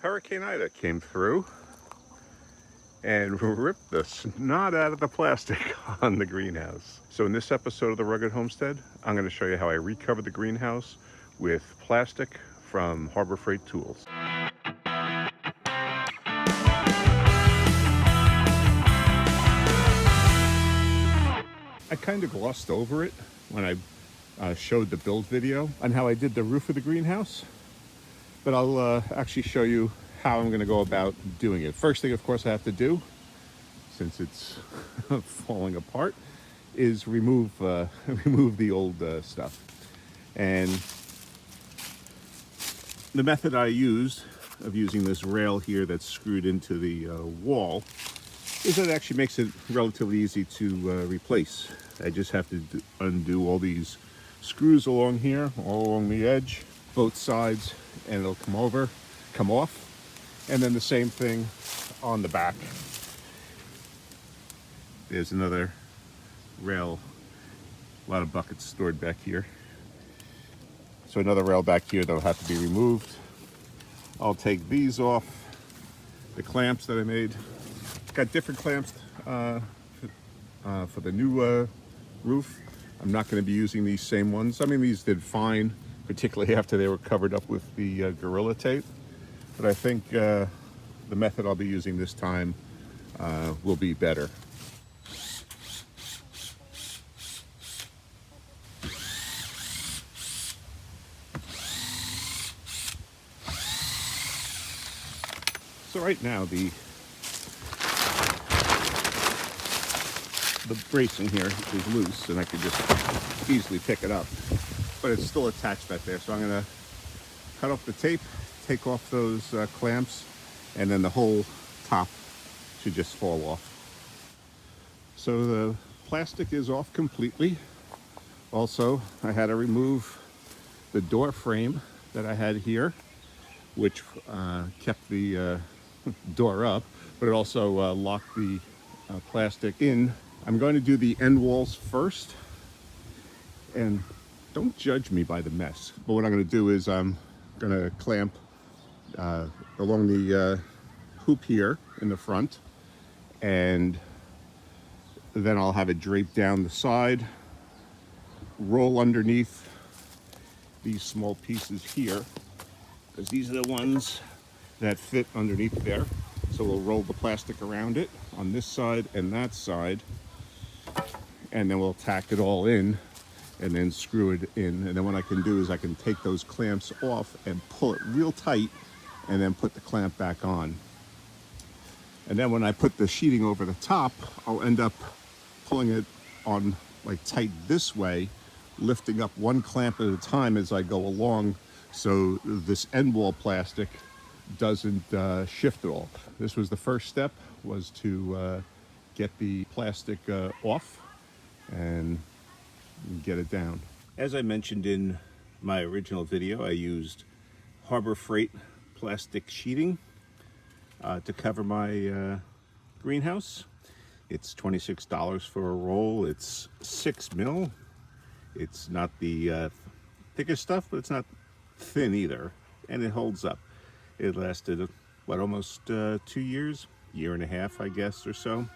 Hurricane Ida came through and ripped the snot out of the plastic on the greenhouse. So in this episode of the Rugged Homestead, I'm going to show you how I recovered the greenhouse with plastic from Harbor Freight Tools. I kind of glossed over it when I showed the build video on how I did the roof of the greenhouse, but I'll actually show you how I'm going to go about doing it. First thing, of course, I have to do, since it's falling apart, is remove the old stuff. And the method I used of using this rail here that's screwed into the wall is that it actually makes it relatively easy to replace. I just have to undo all these screws along here, all along the edge, both sides, and it'll come off. And then the same thing on the back. There's another rail, a lot of buckets stored back here. So another rail back here that'll have to be removed. I'll take these off, the clamps that I made. Got different clamps for the new roof. I'm not going to be using these same ones. I mean, these did fine, particularly after they were covered up with the Gorilla Tape. But I think the method I'll be using this time will be better. So right now the bracing here is loose and I could just easily pick it up, but it's still attached back there. So I'm going to cut off the tape, take off those clamps, and then the whole top should just fall off. So the plastic is off completely. Also, I had to remove the door frame that I had here, which kept the door up, but it also locked the plastic in. I'm going to do the end walls first, and don't judge me by the mess. But what I'm going to do is I'm going to clamp along the hoop here in the front, and then I'll have it draped down the side, roll underneath these small pieces here, because these are the ones that fit underneath there. So we'll roll the plastic around it on this side and that side, and then we'll tack it all in and then screw it in. And then what I can do is I can take those clamps off and pull it real tight and then put the clamp back on. And then when I put the sheeting over the top, I'll end up pulling it on like tight this way, lifting up one clamp at a time as I go along, so this end wall plastic doesn't shift at all. This was the first step, was to get the plastic off and get it down. As I mentioned in my original video, I used Harbor Freight plastic sheeting to cover my greenhouse. It's $26 for a roll. It's 6 mil. It's not the thickest stuff, but it's not thin either, and it holds up. It lasted, what, almost 2 years? Year and a half, I guess, or so.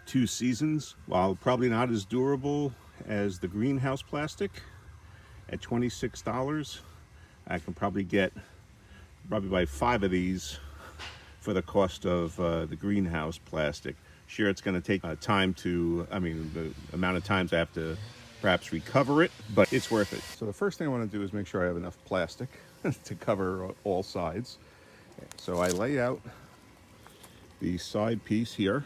2 seasons. While probably not as durable as the greenhouse plastic, at $26, I can probably buy 5 of these for the cost of the greenhouse plastic. Sure, it's going to take time to, the amount of times I have to perhaps recover it, but it's worth it. So the first thing I want to do is make sure I have enough plastic to cover all sides. So I lay out the side piece here,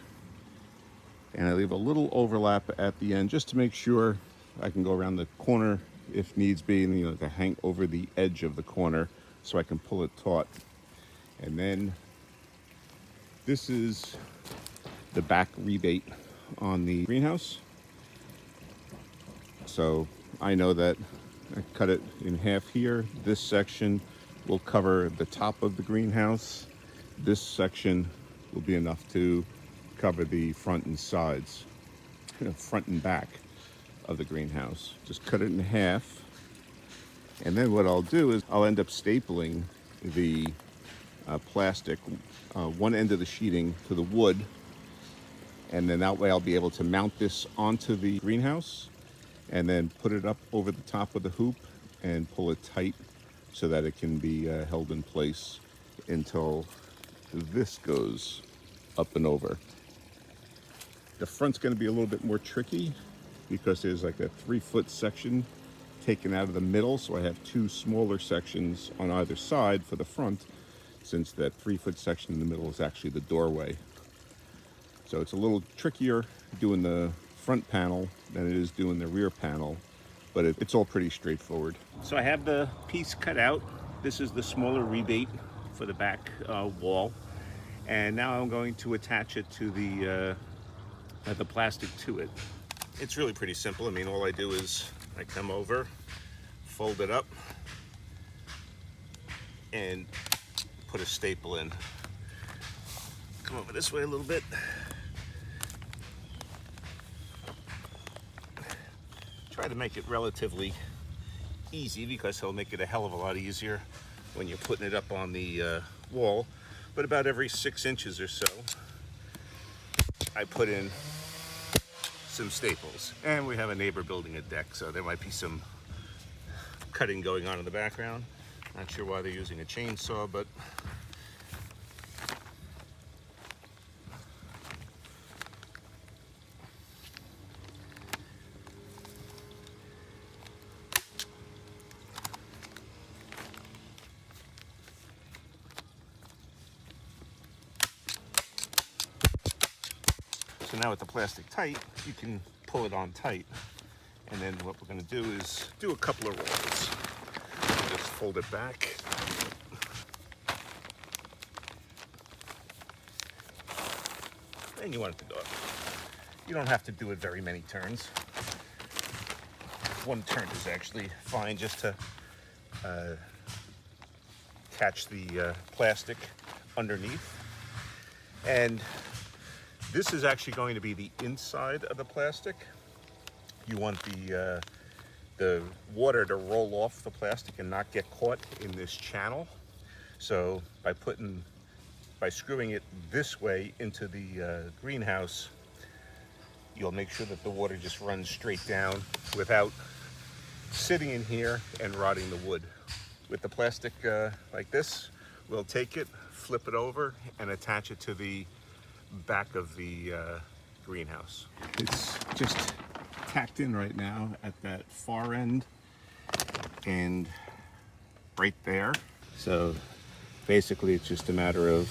and I leave a little overlap at the end just to make sure I can go around the corner if needs be, and to hang over the edge of the corner so I can pull it taut. And then this is the back rebate on the greenhouse. So I know that I cut it in half here. This section will cover the top of the greenhouse. This section will be enough to cover the front and sides, front and back of the greenhouse. Just cut it in half. And then what I'll do is I'll end up stapling the plastic, one end of the sheeting to the wood, and then that way I'll be able to mount this onto the greenhouse and then put it up over the top of the hoop and pull it tight so that it can be held in place until this goes up and over. The front's going to be a little bit more tricky because there's like a 3-foot section taken out of the middle, so I have 2 smaller sections on either side for the front, since that 3-foot section in the middle is actually the doorway. So it's a little trickier doing the front panel than it is doing the rear panel, but it's all pretty straightforward. So I have the piece cut out. This is the smaller rebate for the back wall, and now I'm going to attach it to the plastic to it. It's really pretty simple. I mean, all I do is I come over, fold it up, and put a staple in. Come over this way a little bit. Try to make it relatively easy because it'll make it a hell of a lot easier when you're putting it up on the wall. But about every 6 inches or so, I put in some staples. And we have a neighbor building a deck, so there might be some cutting going on in the background. Not sure why they're using a chainsaw, but so now with the plastic tight, you can pull it on tight. And then what we're going to do is do a couple of rolls. Just fold it back. And you want it to go up. You don't have to do it very many turns. One turn is actually fine just to catch the plastic underneath. And this is actually going to be the inside of the plastic. You want the water to roll off the plastic and not get caught in this channel. So by screwing it this way into the greenhouse, you'll make sure that the water just runs straight down without sitting in here and rotting the wood. With the plastic like this, we'll take it, flip it over, and attach it to the back of the greenhouse. It's just tacked in right now at that far end and right there. So basically it's just a matter of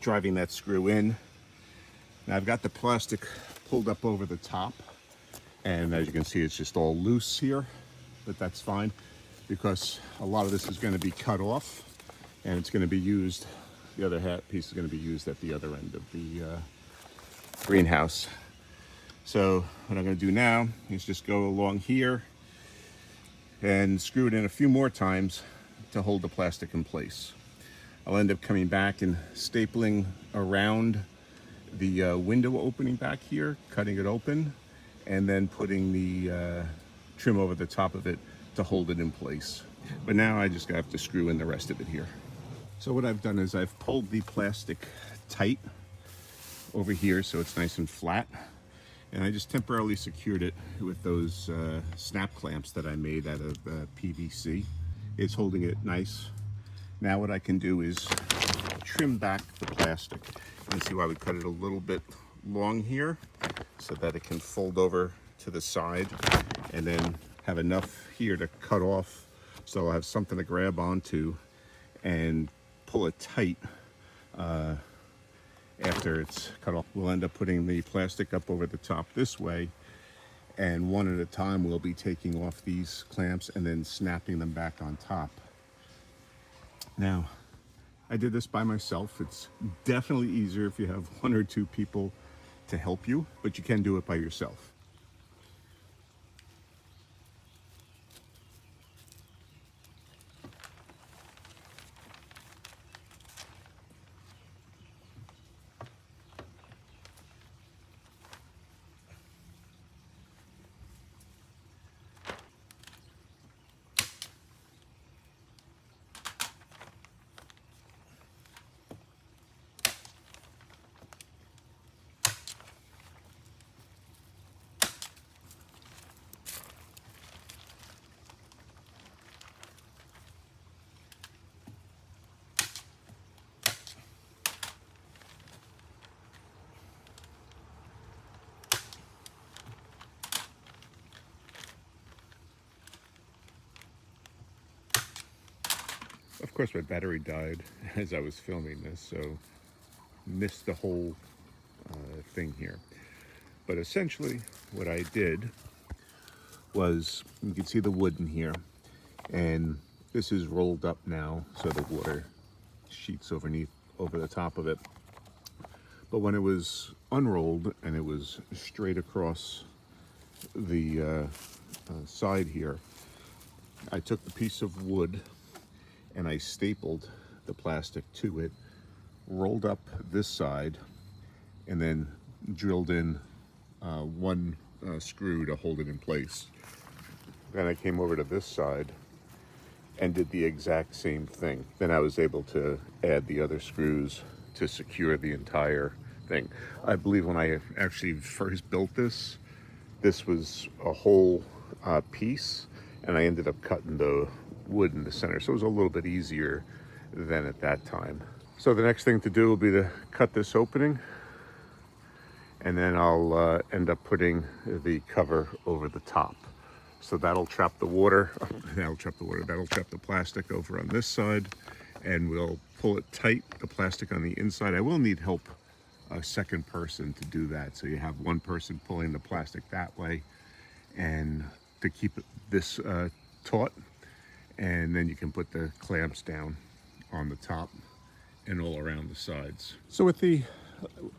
driving that screw in. Now I've got the plastic pulled up over the top, and as you can see it's just all loose here, but that's fine because a lot of this is going to be cut off and it's going to be used, the other piece is going to be used at the other end of the greenhouse. So what I'm going to do now is just go along here and screw it in a few more times to hold the plastic in place. I'll end up coming back and stapling around the window opening back here, cutting it open, and then putting the trim over the top of it to hold it in place. But now I just have to screw in the rest of it here. So what I've done is I've pulled the plastic tight over here so it's nice and flat, and I just temporarily secured it with those snap clamps that I made out of PVC. It's holding it nice. Now what I can do is trim back the plastic. You can see why we cut it a little bit long here so that it can fold over to the side, and then have enough here to cut off so I'll have something to grab onto and pull it tight after it's cut off. We'll end up putting the plastic up over the top this way, and one at a time we'll be taking off these clamps and then snapping them back on top. Now, I did this by myself. It's definitely easier if you have 1 or 2 people to help you, but you can do it by yourself. Of course, my battery died as I was filming this, so missed the whole thing here. But essentially, what I did was, you can see the wood in here, and this is rolled up now, so the water sheets over the top of it. But when it was unrolled and it was straight across the side here, I took the piece of wood and I stapled the plastic to it, rolled up this side, and then drilled in one screw to hold it in place. Then I came over to this side and did the exact same thing. Then I was able to add the other screws to secure the entire thing. I believe when I actually first built this, this was a whole piece, and I ended up cutting the wood in the center, so it was a little bit easier than at that time. So the next thing to do will be to cut this opening, and then I'll end up putting the cover over the top. So that'll trap the water, that'll trap the plastic over on this side, and we'll pull it tight, the plastic on the inside. I will need help, a second person to do that. So you have one person pulling the plastic that way, and to keep this taut, and then you can put the clamps down on the top and all around the sides. So with the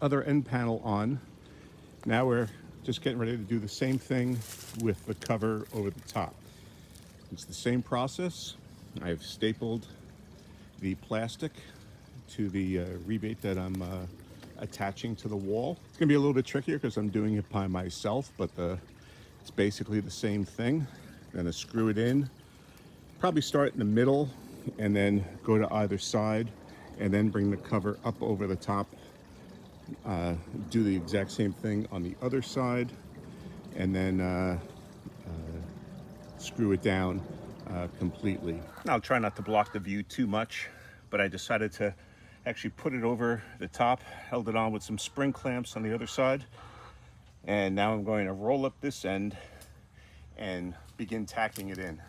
other end panel on, now we're just getting ready to do the same thing with the cover over the top. It's the same process. I've stapled the plastic to the rebate that I'm attaching to the wall. It's gonna be a little bit trickier because I'm doing it by myself, but it's basically the same thing. I'm gonna screw it in, probably start in the middle and then go to either side, and then bring the cover up over the top. Do the exact same thing on the other side, and then screw it down completely. I'll try not to block the view too much, but I decided to actually put it over the top, held it on with some spring clamps on the other side, and now I'm going to roll up this end and begin tacking it in.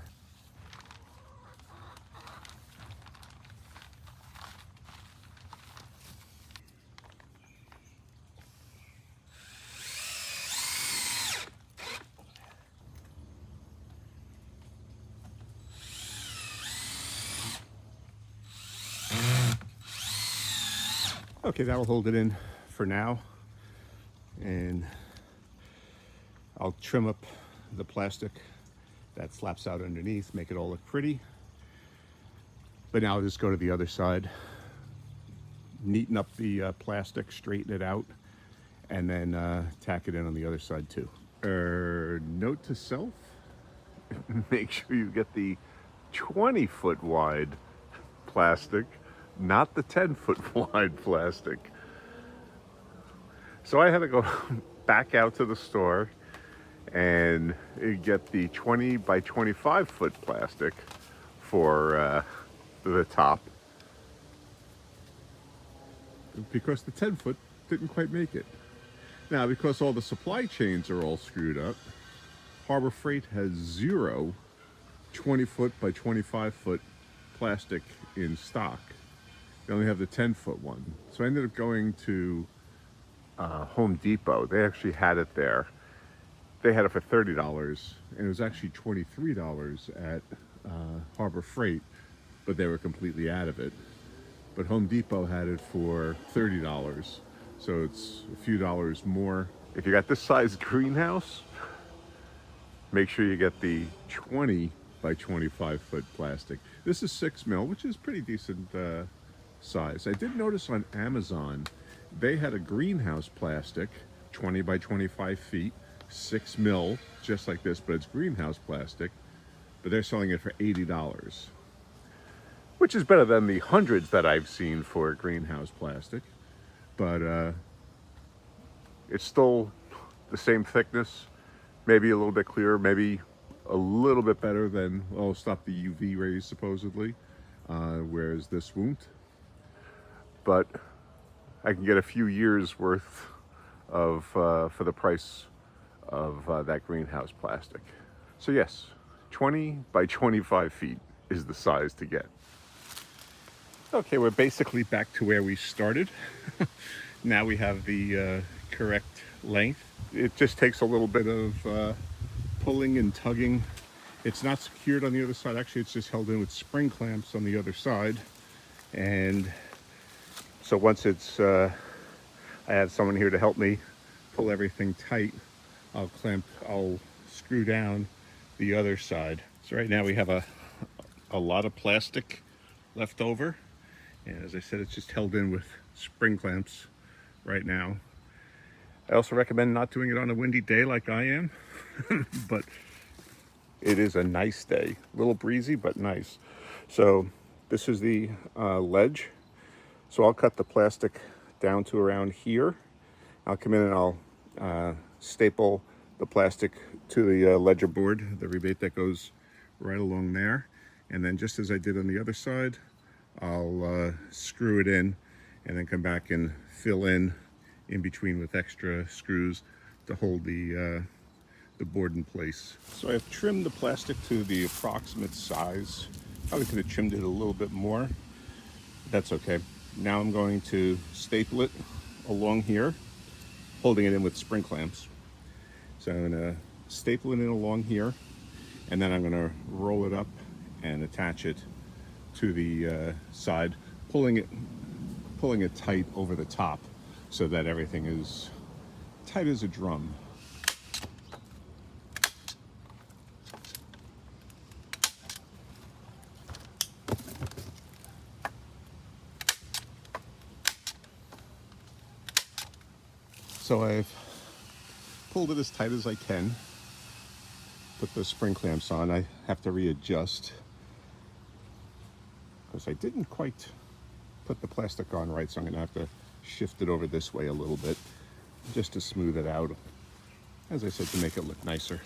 Okay, that'll hold it in for now, and I'll trim up the plastic that slaps out underneath, make it all look pretty. But now I'll just go to the other side, neaten up the plastic, straighten it out, and then tack it in on the other side too. Note to self, make sure you get the 20-foot wide plastic, not the 10-foot wide plastic. So I had to go back out to the store and get the 20 by 25 foot plastic for the top, because the 10 foot didn't quite make it. Now, because all the supply chains are all screwed up, Harbor Freight has 0 20-foot by 25-foot plastic in stock. They only have the 10-foot one. So I ended up going to Home Depot. They actually had it there. They had it for $30, and it was actually $23 at Harbor Freight, but they were completely out of it. But Home Depot had it for $30, so it's a few dollars more. If you got this size greenhouse, make sure you get the 20 by 25 foot plastic. This is 6 mil, which is pretty decent size. I did notice on Amazon, they had a greenhouse plastic, 20 by 25 feet, 6 mil, just like this, but it's greenhouse plastic, but they're selling it for $80, which is better than the hundreds that I've seen for greenhouse plastic, but it's still the same thickness, maybe a little bit clearer, maybe a little bit better than, well, stop the UV rays supposedly, whereas this won't. But I can get a few years worth of for the price of that greenhouse plastic. So yes, 20 by 25 feet is the size to get. Okay, we're basically back to where we started. Now we have the correct length. It just takes a little bit of pulling and tugging. It's not secured on the other side. Actually, it's just held in with spring clamps on the other side. And so once it's, I have someone here to help me pull everything tight, I'll screw down the other side. So right now we have a lot of plastic left over. And as I said, it's just held in with spring clamps right now. I also recommend not doing it on a windy day like I am, but it is a nice day. A little breezy, but nice. So this is the ledge. So I'll cut the plastic down to around here. I'll come in and I'll staple the plastic to the ledger board, the rebate that goes right along there. And then just as I did on the other side, I'll screw it in and then come back and fill in between with extra screws to hold the board in place. So I've trimmed the plastic to the approximate size. Probably could have trimmed it a little bit more. That's okay. Now I'm going to staple it along here, holding it in with spring clamps. So I'm going to staple it in along here, and then I'm going to roll it up and attach it to the side, pulling it tight over the top so that everything is tight as a drum. So I've pulled it as tight as I can, put the spring clamps on. I have to readjust because I didn't quite put the plastic on right, so I'm going to have to shift it over this way a little bit just to smooth it out. As I said, to make it look nicer.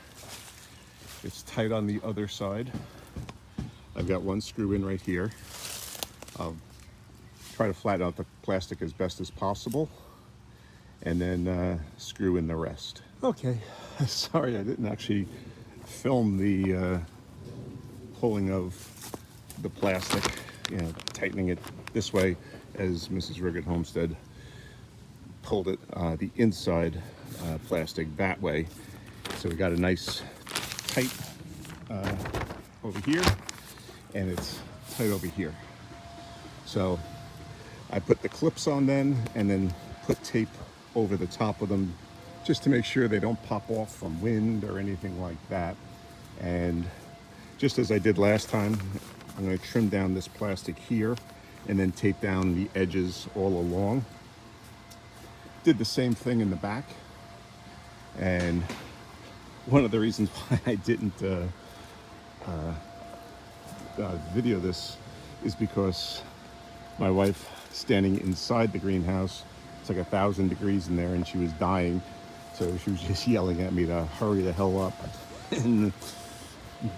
It's tight on the other side. I've got one screw in right here. I'll try to flatten out the plastic as best as possible and then screw in the rest. Okay, sorry I didn't actually film the pulling of the plastic, tightening it this way as Mrs. Rigg at Homestead pulled it, the inside plastic that way. So we got a nice tight over here, and it's tight over here. So I put the clips on then, and then put tape over the top of them just to make sure they don't pop off from wind or anything like that. And just as I did last time, I'm going to trim down this plastic here and then tape down the edges all along. Did the same thing in the back. And one of the reasons why I didn't video this is because my wife, standing inside the greenhouse, it's like 1,000 degrees in there, and she was dying. So she was just yelling at me to hurry the hell up and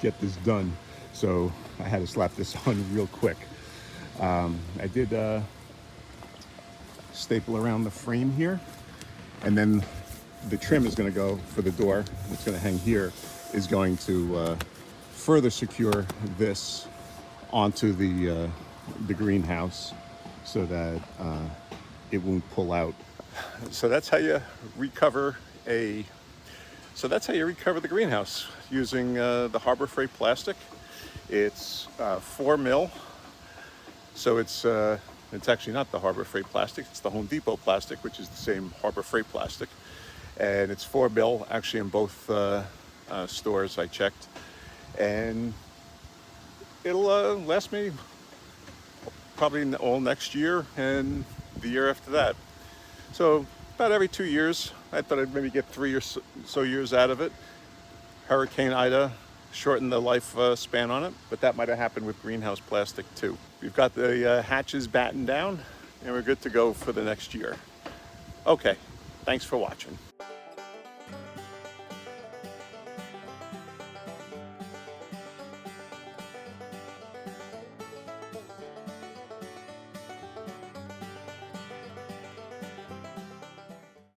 get this done. So I had to slap this on real quick. I did staple around the frame here, and then the trim is going to go for the door. It's going to hang here, is going to further secure this onto the greenhouse so that it won't pull out. So that's how you recover the greenhouse using the Harbor Freight plastic. It's 4 mil. So it's actually not the Harbor Freight plastic, it's the Home Depot plastic, which is the same Harbor Freight plastic. And it's 4 mil actually in both stores I checked. And it'll last me probably all next year and the year after that. So about every 2 years, I thought I'd maybe get 3 or so years out of it. Hurricane Ida shortened the life span on it, but that might have happened with greenhouse plastic too. We've got the hatches battened down, and we're good to go for the next year. Okay, thanks for watching.